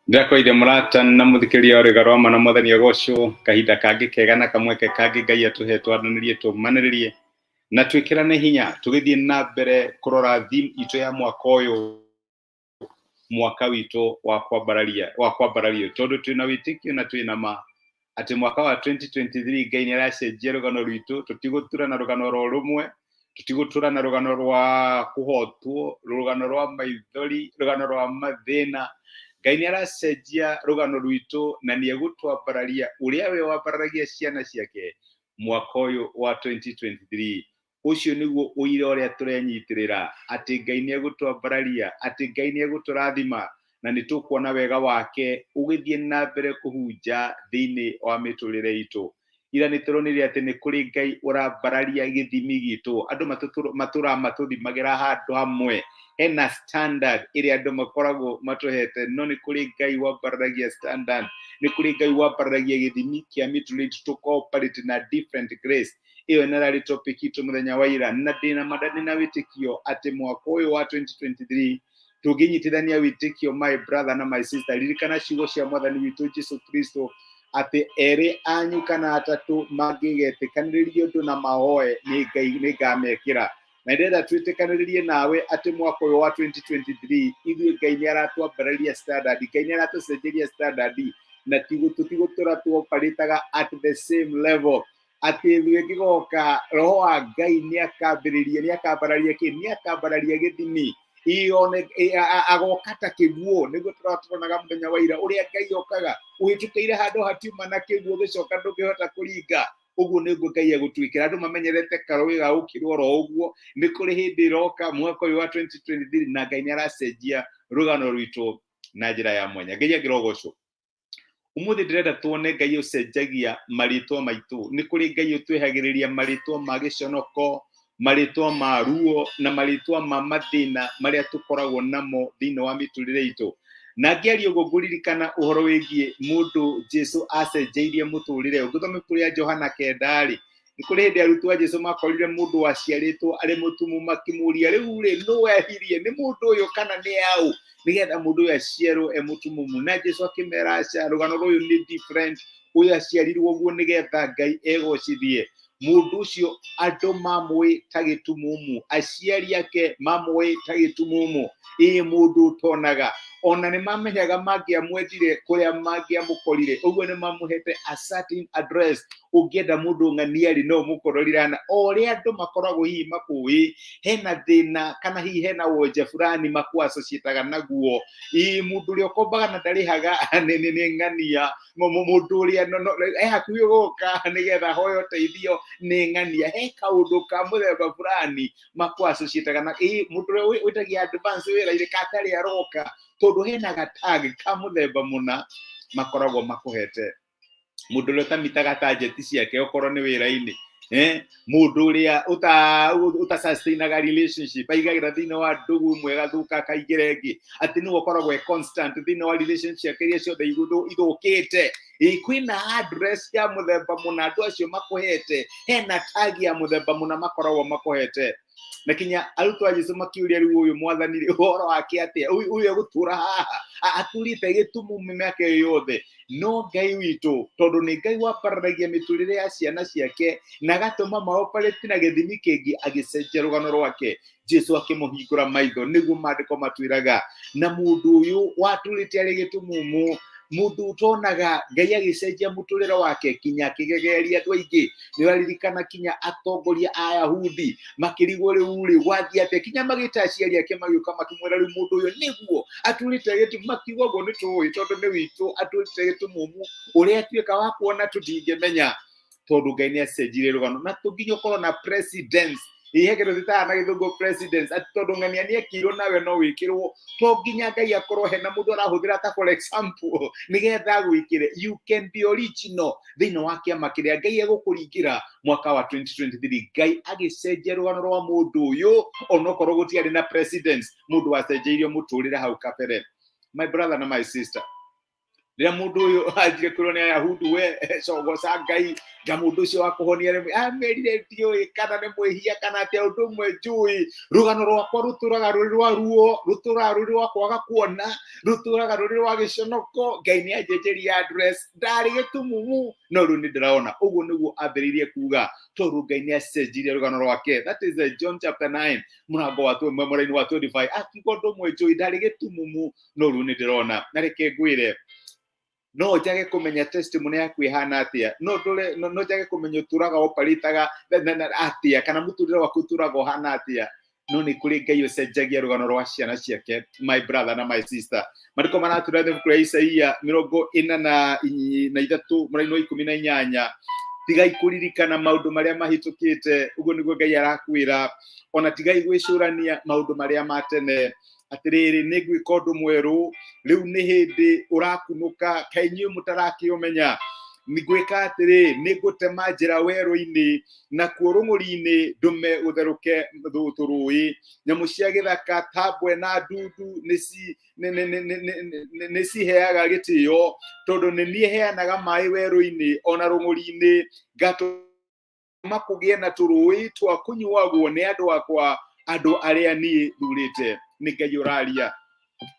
Ndakoire murata na muthikiria urigarwa mana mwathani agocwo kahinda kangi kega na kamweke kangi Ngai atuhetwo ananirie tumaniririe na twikirane hinya tugithie na mbere kurora theme itu ya mwaka uyu mwaka witu wa kwambararia tondu twina witikio na twina ma ati mwaka wa 2023 Ngai ni aracenjia rugano rwitu tutigutura na rugano ro rumwe tutigutura na rugano rwa kuhotwo rugano rwa maithori rugano rwa mathina Ngai ni aracenjia rugano rwitu na ni egutwambararia uria we wambaragia ciana ciake mwaka uyu wa 2023 ucio niguo uira uria turenyitirira ati Ngai ni egutwambararia ati Ngai ni eguturathima na ni tukuona wega wake ugithie na mbere kuhunja thiini wa miturire itu ira ni turonire ati ni kuri Ngai urambararia githimi gitu andu matuthimagira handu hamwe hena standard iri andu makoragwo matuhete no ni kuri Ngai wambaragia standard ni kuri Ngai wambaragia githimi kia miturire to cooperate na different grace iyo nari topic itu muthenya wa ira na dina madani na witikio ati mwaka uyu wa 2023 tuginyitithania witikio my brother na my sister ririkana ciugo cia mwathani witu Jesu Kristo ati eri anyu kana atatu magigetikaniririo undu na mahoe ni Ngai ni ngamekira na ndenda twitikaniririe nawe ati mwaka uyu wa 2023 ithuĩ Ngai ni aratwambararia standard Ngai ni aratucenjeria standard na tigutura tuoparitaga at the same level ati ithuĩ ngigoka roho wa Ngai ni akambĩrĩria ni akambararia gĩthimi ione agokata kiguo niguo turatuonaga muthenya wa ira uria Ngai okaga uhitukeire handu hatiuma na kiguo gicoka ndungihota kuringa uguo niguo Ngai egutwikira andu mamenyerete karogi ga ukirwo ro uguo ni kuri hindi iroka mwaka uyu wa 2023 na Ngai ni aracenjia rugano rwitu na njira ya mwanya Ngai agirogocwo umuthi ndirenda tuone Ngai ucenjagia maritwa maitu ni kuri Ngai utwihagiriria maritwa ma giconoko maritwa ma ruo na maritwa ma mathina maria tukoragwo namo thiini wa miturire itu na ngiario guguririkana uhoro wigie mundu Jesu acenjeirie muturire ungithome kuri ya Johana kendari ni kuri hindi arutwo Jesu makorire mundu waciaritwo ari mutumu makimuria riu ri no wehirie ni mundu uyu kana ni au nigetha mundu uyu aciarwo mutumu na Jesu akimera acia rugano ruyu ni different uyu aciarirwo guo nigetha Ngai egocithie mundu ucio andu mamwe tagitumumu aciari yake mamwe tagitumumu mundu tonaga ona ni mamenyaga mangiamwethire kuria mangiamukorire uguo ni mamuhete a certain address ungienda mundu ng'aniari no mukororirana oria andu makoragwo hihi makui hena thina kana hihi hena wonje fulani makuasocietaga naguo mundu uri okombaga na ndarihaga ni ng'ania mundu uri hakuhi guka nigetha hoyo teithio ni ng'ania he kaundu ka muthemba fulani makuasocietaga na mundu uri witagia advance wira ire katari aroka tondu hena gatagi ka muthemba muna makoragwo makuhete mundu uri utamitaga target ciake okorwo ni wira-ini mundu uria uta sustainaga relationship aigagira thiini wa ndugu mwega thuka kaigire ngi ati ni ukoragwo constant thiini wa relationship iria ciothe ithukite kwina address ya muthemba muna andu acio makuhete hena tag ya muthemba muna makoragwo makuhete na kinya arutwo a Jesu makiuria riu uyu mwathani uhoro wake atia uyu egutura haha aturite gitumu mĩaka yothe no Ngai witu tondu ni Ngai wambaragia miturire ya ciana ciake na gatuma maoparate na githimi kingi agicenjia rugano rwake Jesu akimuhingura maitho niguo mandiko matwiraga na mundu uyu waturite ari gitumumu mundu utonaga Ngai agicenjia muturire wake kinya kigegeria andu aingi ni waririkana kinya atongoria a Yahudi makirigwo riu ri gwathia ate kinya magita aciari ake magiuka makimwira riu mundu uyu niguo aturite gitu makiuga go ni tuwi tondu ni witu aturite gitu mumu uria tuika wa kuona tutingimenya tondu Ngai ni acenjire rugano na tunginya ukorwo na presidents ihegero thitana na githungu presidents atondo ng'ania ni ekirwo nawe no wikirwo to nginya Ngai akorwo hena mundu arahuthira ta for example nigetha gwikire you can be original thiini wa kiama kiria Ngai egukuringira mwaka wa 2023 Ngai agicenjia rugano rwa mundu uyu onokorwo gutiari na presidents mundu wacenjeirio muturire hau kabere my brother na my sister rĩrĩa mũndũ ũyũ anjire kwĩrwo nĩ Ayahudi we cogoca Ngai nga mũndũ ũcio wa kũhonia merire ndiũĩ kana nĩ mwĩhia kana atĩa ũndũ ũmwe njũĩ rũgano rwakwa rũtũraga rũrĩ rwa ruo rũtũraga rũrĩ rwa kwaga kuona rũtũraga rũrĩ rwa gĩconoko Ngai nĩ anjenjeria address ndarĩ gĩtumumu no rĩu nĩ ndĩrona ũguo nĩguo ambĩrĩirie kuga tondũ Ngai nĩ acenjirie rũgano rwake. That is John chapter 9 mũrango wa mwena wa 25 akiuga ũndũ ũmwe njũĩ ndarĩ gĩtumumu no rĩu nĩ ndĩrona. Na reke ngwĩre no njage kũmenya testimony yaku ihana atia no njage kũmenya ũtũraga oparitaga atia kana mũtũrĩre waku ũtũraga ũhana atia no nĩ kũrĩ Ngai ũcenjagia rũgano rwa ciana ciake. My brother na my sister, mariko maratũrathe kũrĩa Isaia 43 mũraini wa 18 tigai kũririkana maũndũ marĩa mahĩtũkĩte ũguo nĩguo Ngai arakwĩra ona tigai gwĩcũrania maũndũ marĩa ma tene atĩrĩrĩ nĩngwĩka ũndũ mwerũ rĩu nĩ hĩndĩ ũrakunũka kaĩ inyuĩ mũtarakĩũmenya nĩngwĩka atĩrĩ nĩngũtema njĩra werũ-inĩ nakuo rũng'ũri-inĩ ndũme ũtherũke tũrũĩ nyamũ cia gĩthaka ta mbwe na ndundu nĩciheaga gĩtĩo tondũ nĩ niĩ heanaga maĩ werũ-inĩ ona rũng'ũri-inĩ ngatũma kũgĩe na tũrũĩ twa kũnyuagwo nĩ andũ akwa andũ arĩa niĩ thurĩte. Nĩ Ngai ũraria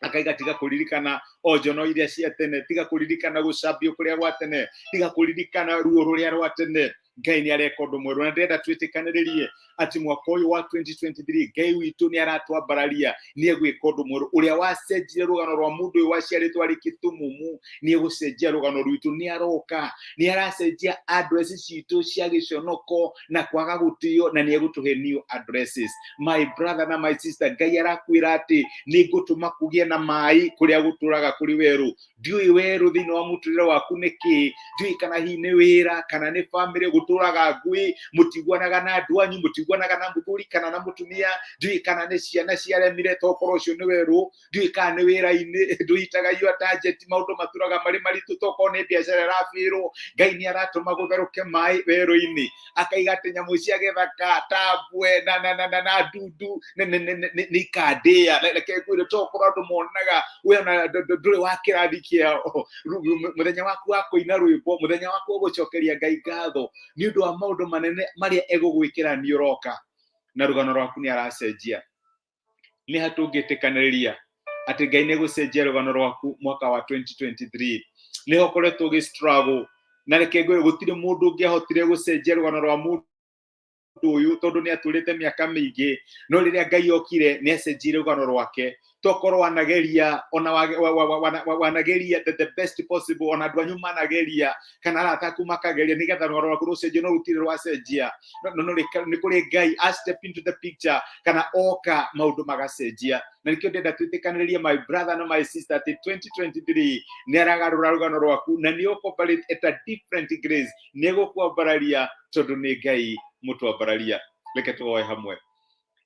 akaiga tiga kũririkana njono iria cia tene tiga kũririkana gũcambio kũrĩa gwa tene tiga kũririkana ruo rũrĩa rwa tene. Ngai nĩ areka ũndũ mwerũ na ndĩrenda twĩtĩkanĩrĩrie atĩ mwaka ũyũ wa 2023 Ngai witũ nĩ aratwambararia nĩ egwĩka ũndũ mwerũ. Ũrĩa wacenjire rũgano rwa mũndũ ũyũ waciarĩtwo arĩ gĩtumumu nĩ egũcenjia rũgano rwitũ. Nĩ aroka nĩ aracenjia address citũ cia gĩconoko na kwaga gũtĩo na nĩ egũtũhe new addresses. My brother na my sister, Ngai arakwĩra atĩ nĩ ngũtũma kũgĩe na maĩ kũrĩa gũtũraga kũrĩ werũ. Ndiũĩ werũ thĩinĩ wa mũtũrĩre waku nĩkĩ, ndiũĩ kana hihi nĩ wĩra kana nĩ family gũtũraga ngui mũtiguanaga na andũ anyu mũtiguanaga na mũthuri kana na mũtumia ndiũĩ kana nĩ ciana ciaremire tokorwo ũcio nĩ werũ ndiũĩ kana nĩ wĩra-inĩ ndũhitaga your target maũndũ matũraga marĩ maritũ tokorwo nĩ biacara ĩrabĩrwo. Ngai nĩ aratũma gũtherũke maĩ werũ-inĩ akaiga atĩ nyamũ cia gĩthaka ta mbwe na ndundu nĩ ikandĩa. Reke ngwĩre tokorwo andũ monaga we ona ndũrĩ wa kĩrathi kĩao mũthenya waku wa kũina rwĩmbo mũthenya waku wa gũcokeria Ngai ngatho nĩ ũndũ wa maũndũ manene marĩa egũgwĩkĩra nĩ ũroka na rũgano rwaku nĩ aracenjia. Nĩ hatũngĩtĩkanĩrĩria atĩ Ngai nĩ egũcenjia rũgano rwaku mwaka wa 2023. Nĩ ũkoretwo ũgĩ-struggle na reke ngwĩre gũtirĩ mũndũ ũngĩahotire gũcenjia rũgano rwa mũndũ ũyũ tondũ nĩ atũrĩte mĩaka mĩingĩ no rĩrĩa Ngai okire nĩ acenjirie rũgano rwake. Tokorwo wanageria ona wanageria the best possible ona andũ anyu manageria kana arata aku makageria nĩgetha rũgano rwaku rũcenjie no rũtirĩ rwacenjia. No nĩ kũrĩ Ngai a step into the picture kana oka maũndũ magacenjia. Na nĩkĩo ndĩrenda twĩtĩkanĩrĩrie my brother na my sister atĩ 2023 nĩ aragarũra rũgano rwaku na nĩ ũkoperate at a different grace. Nĩ egũkwambararia tondũ nĩ Ngai mũtwambararia. Reke tũhoe hamwe.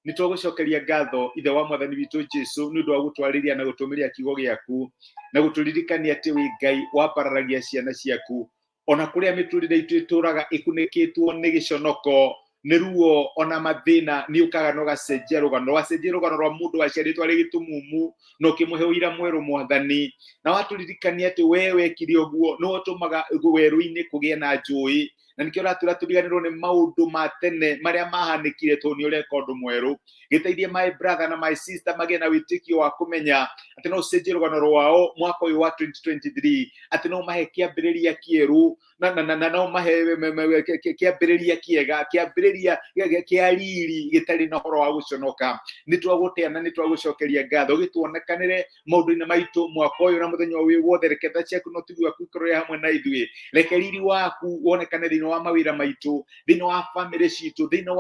Nĩ tũgũcokeria ngatho ithe wa mwathani witũ Jesũ nĩ ũndũ wa gũtwarĩria na gũtũmĩria kiugo gĩaku na gũtũririkania atĩ wĩ Ngai wambararagia ciana ciaku ona kũrĩa mĩtũrĩre itũ ĩtũraga ĩkunĩkĩtwo nĩ gĩconoko nĩ ruo ona mathĩna nĩ ũkaga na ũgacenjia rũgano. Wacenjia rũgano rwa mũndũ waciarĩtwo arĩ gĩtumumu na ũkĩmũhe ũira mwerũ mwathani na watũririkania atĩ we wekire ũguo nĩ ũtũmaga werũ-inĩ kũgĩe na njũĩ. Na nĩkĩo ũratwĩra tũriganĩrwo nĩ maũndũ ma tene marĩa mahanĩkire tondũ nĩ ũreka ũndũ mwerũ. Gĩteithie my brother na my sister magĩe na wĩtĩkio wa kũmenya atĩ no ũcenjie rũgano rwao mwaka ũyũ wa 2023 atĩ no mahe kĩambĩrĩria kĩerũ na no mahe kĩambĩrĩria kĩega kĩambĩrĩria kĩa riri gĩtarĩ na ũhoro wa gũconoka. Nĩ twagũtĩa na nĩ twagũcokeria ngatho gĩtuonekanĩre maũndũ-inĩ maitũ mwaka ũyũ na mũthenya ũyũ wothe. Reke tha ciaku no tiguo waku ikorwo hamwe na ithuĩ. Reke riri waku wonekane thĩinĩ wa mawĩra maitũ thĩinĩ wa family citũ thĩinĩ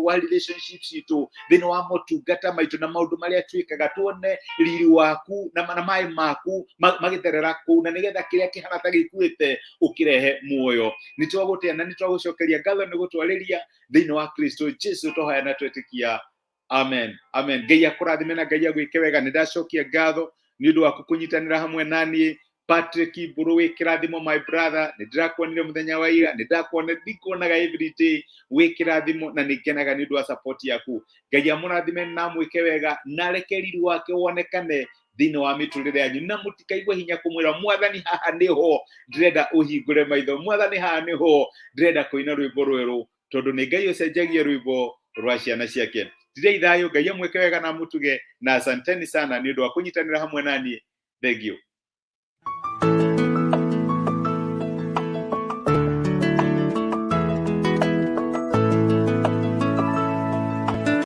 wa relationships citũ thĩinĩ wa motungata maitũ na maũndũ marĩa twĩkaga tuone riri waku na maĩ maku magĩtherera kũu na nĩgetha kĩrĩa kĩhana ta gĩkuĩte ũkĩrehe muoyo. Nĩ twagũtĩa na nĩ twagũcokeria ngatho nĩ gũtwarĩria thĩinĩ wa Kristo Jesũ tũhoya na twĩtĩkia. Amen. Amen. Ngai akũrathime na Ngai agwĩke wega. Nĩ ndacokia ngatho nĩ ũndũ waku kũnyitanĩra hamwe naniĩ. Patrick Mburu wĩ kĩrathimo my brother. Nĩ ndĩrakuonire mũthenya wa ira. Nĩ ndikuonaga every day wĩ kĩrathimo na nĩ ngenaga nĩ ũndũ wa support yaku. Ngai amũrathime na mwĩke wega na reke riri wake wonekane thini wa miturire yanyu na mutikaigwe hinya kumwira Mwathani haha niho ndirenda uhingure maitho, Mwathani haha niho ndirenda kuina rwimbo rweru, tondu ni Ngai ucenjagia rwimbo rwa ciana ciake. Ndirei thayo, Ngai amweke wega na mutuge, na asanteni sana ni undu wa kunyitanira hamwe nani. Thank you.